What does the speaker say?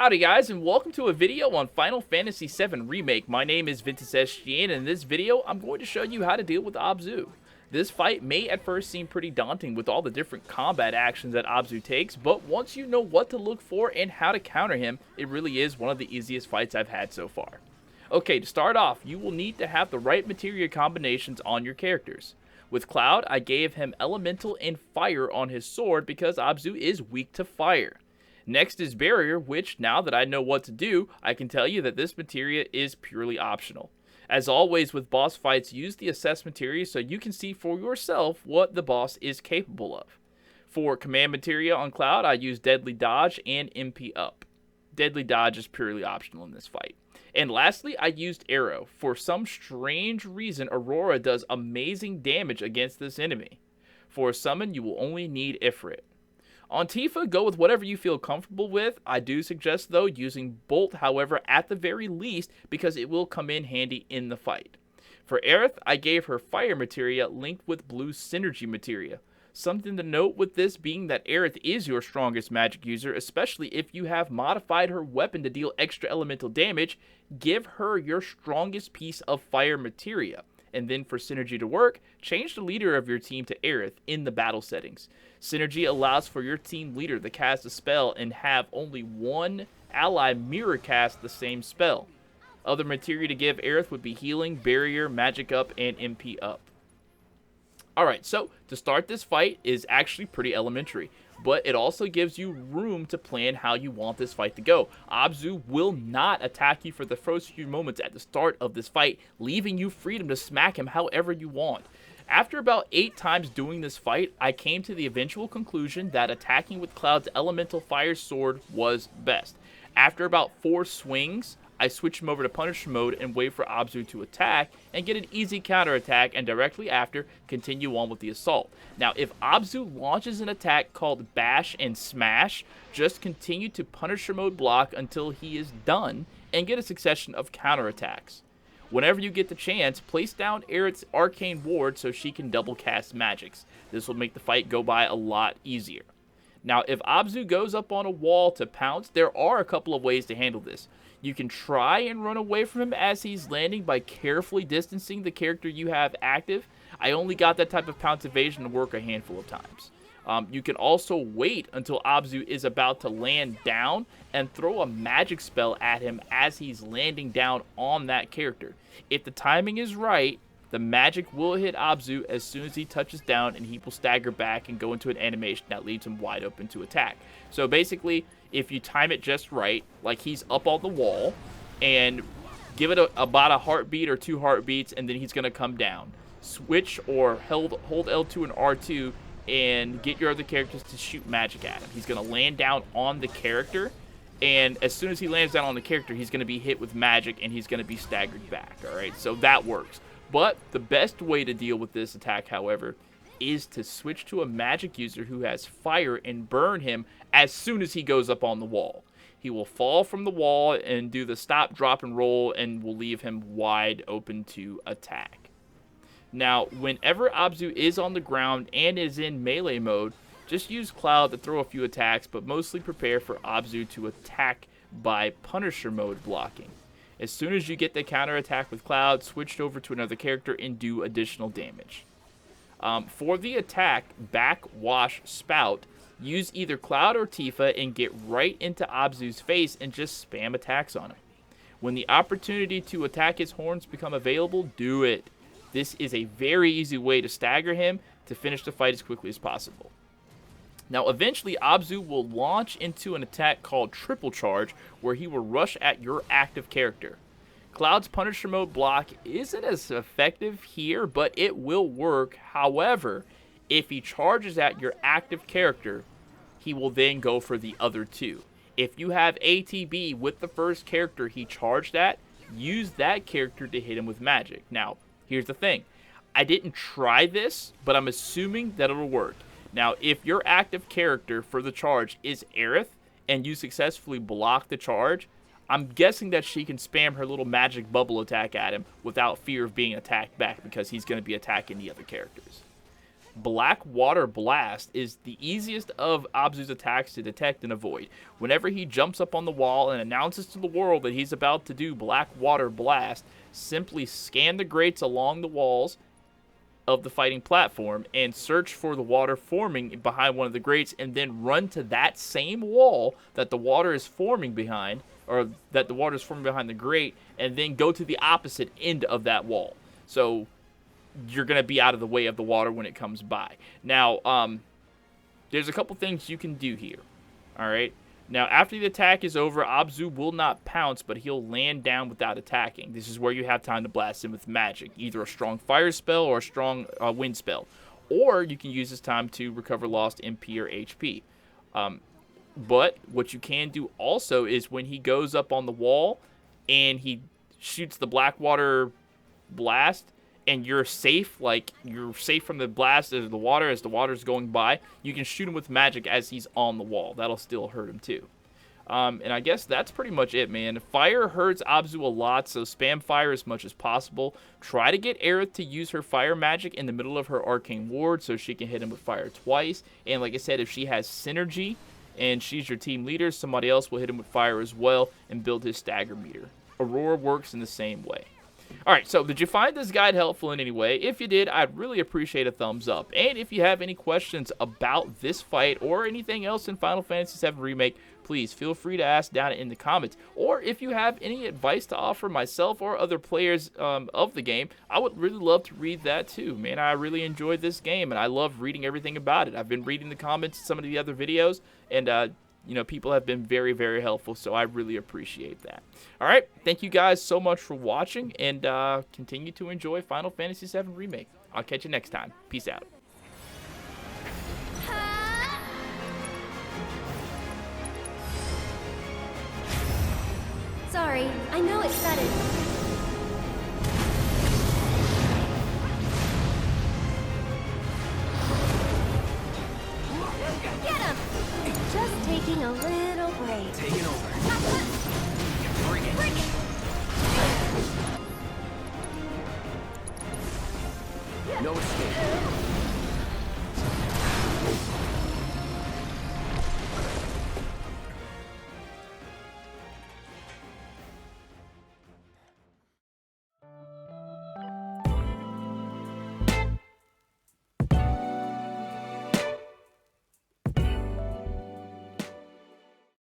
Howdy guys, and welcome to a video on Final Fantasy VII Remake. My name is Ventus, and in this video, I'm going to show you how to deal with Abzu. This fight may at first seem pretty daunting with all the different combat actions that Abzu takes, but once you know what to look for and how to counter him, it really is one of the easiest fights I've had so far. Okay, to start off, you will need to have the right materia combinations on your characters. With Cloud, I gave him Elemental and Fire on his sword because Abzu is weak to fire. Next is Barrier, which, now that I know what to do, I can tell you that this materia is purely optional. As always with boss fights, use the assess materia so you can see for yourself what the boss is capable of. For command materia on Cloud, I use Deadly Dodge and MP Up. Deadly Dodge is purely optional in this fight. And lastly, I used Arrow. For some strange reason, Aurora does amazing damage against this enemy. For a summon, you will only need Ifrit. On Tifa, go with whatever you feel comfortable with. I do suggest, though, using Bolt, however, at the very least, because it will come in handy in the fight. For Aerith, I gave her Fire materia linked with Blue Synergy materia. Something to note with this being that Aerith is your strongest magic user, especially if you have modified her weapon to deal extra elemental damage. Give her your strongest piece of Fire materia. And then for Synergy to work, change the leader of your team to Aerith in the battle settings. Synergy allows for your team leader to cast a spell and have only one ally mirror cast the same spell. Other materia to give Aerith would be Healing, Barrier, Magic Up, and MP Up. Alright, so to start this fight is actually pretty elementary, but it also gives you room to plan how you want this fight to go. Abzu will not attack you for the first few moments at the start of this fight, leaving you freedom to smack him however you want. After about 8 times doing this fight, I came to the eventual conclusion that attacking with Cloud's Elemental Fire Sword was best. After about 4 swings, I switch him over to Punisher mode and wait for Abzu to attack and get an easy counterattack, and directly after, continue on with the assault. Now, if Abzu launches an attack called Bash and Smash, just continue to Punisher mode block until he is done and get a succession of counterattacks. Whenever you get the chance, place down Aerith's Arcane Ward so she can double cast magics. This will make the fight go by a lot easier. Now, if Abzu goes up on a wall to pounce, there are a couple of ways to handle this. You can try and run away from him as he's landing by carefully distancing the character you have active. I only got that type of pounce evasion to work a handful of times. You can also wait until Abzu is about to land down and throw a magic spell at him as he's landing down on that character. If the timing is right, the magic will hit Abzu as soon as he touches down, and he will stagger back and go into an animation that leaves him wide open to attack. So basically, if you time it just right, like he's up on the wall, and give it about a heartbeat or 2 heartbeats, and then he's going to come down. Switch or hold L2 and R2 and get your other characters to shoot magic at him. He's going to land down on the character, and as soon as he lands down on the character, he's going to be hit with magic, and he's going to be staggered back, alright? So that works. But the best way to deal with this attack, however, is to switch to a magic user who has fire and burn him as soon as he goes up on the wall. He will fall from the wall and do the stop, drop, and roll, and will leave him wide open to attack. Now, whenever Abzu is on the ground and is in melee mode, just use Cloud to throw a few attacks, but mostly prepare for Abzu to attack by Punisher mode blocking. As soon as you get the counterattack with Cloud, switch over to another character and do additional damage. For the attack, Backwash Spout, use either Cloud or Tifa and get right into Abzu's face and just spam attacks on him. When the opportunity to attack his horns become available, do it. This is a very easy way to stagger him to finish the fight as quickly as possible. Now, eventually, Abzu will launch into an attack called Triple Charge, where he will rush at your active character. Cloud's Punisher mode block isn't as effective here, but it will work. However, if he charges at your active character, he will then go for the other 2. If you have ATB with the first character he charged at, use that character to hit him with magic. Now, here's the thing. I didn't try this, but I'm assuming that it'll work. Now, if your active character for the charge is Aerith, and you successfully block the charge, I'm guessing that she can spam her little magic bubble attack at him without fear of being attacked back, because he's going to be attacking the other characters. Black Water Blast is the easiest of Abzu's attacks to detect and avoid. Whenever he jumps up on the wall and announces to the world that he's about to do Black Water Blast, simply scan the grates along the walls of the fighting platform and search for the water forming behind one of the grates, and then run to that same wall that the water is forming behind, or that the water is forming behind the grate, and then go to the opposite end of that wall. So you're going to be out of the way of the water when it comes by. Now, there's a couple things you can do here. All right. Now, after the attack is over, Abzu will not pounce, but he'll land down without attacking. This is where you have time to blast him with magic, either a strong fire spell or a strong wind spell. Or you can use this time to recover lost MP or HP. But what you can do also is when he goes up on the wall and he shoots the Black Water Blast, and you're safe, like you're safe from the blast as the water's going by, you can shoot him with magic as he's on the wall. That'll still hurt him too. And I guess that's pretty much it, man. Fire hurts Abzu a lot, so spam fire as much as possible. Try to get Aerith to use her fire magic in the middle of her arcane ward so she can hit him with fire twice. And like I said, if she has synergy and she's your team leader, somebody else will hit him with fire as well and build his stagger meter. Aurora works in the same way. Alright, so did you find this guide helpful in any way? If you did, I'd really appreciate a thumbs up. And if you have any questions about this fight or anything else in Final Fantasy VII Remake, please feel free to ask down in the comments. Or if you have any advice to offer myself or other players of the game, I would really love to read that too. Man, I really enjoyed this game, and I love reading everything about it. I've been reading the comments in some of the other videos, and you know, people have been very, very helpful, so I really appreciate that. All right, thank you guys so much for watching, and continue to enjoy Final Fantasy VII Remake. I'll catch you next time. Peace out. Sorry, I know it's sudden.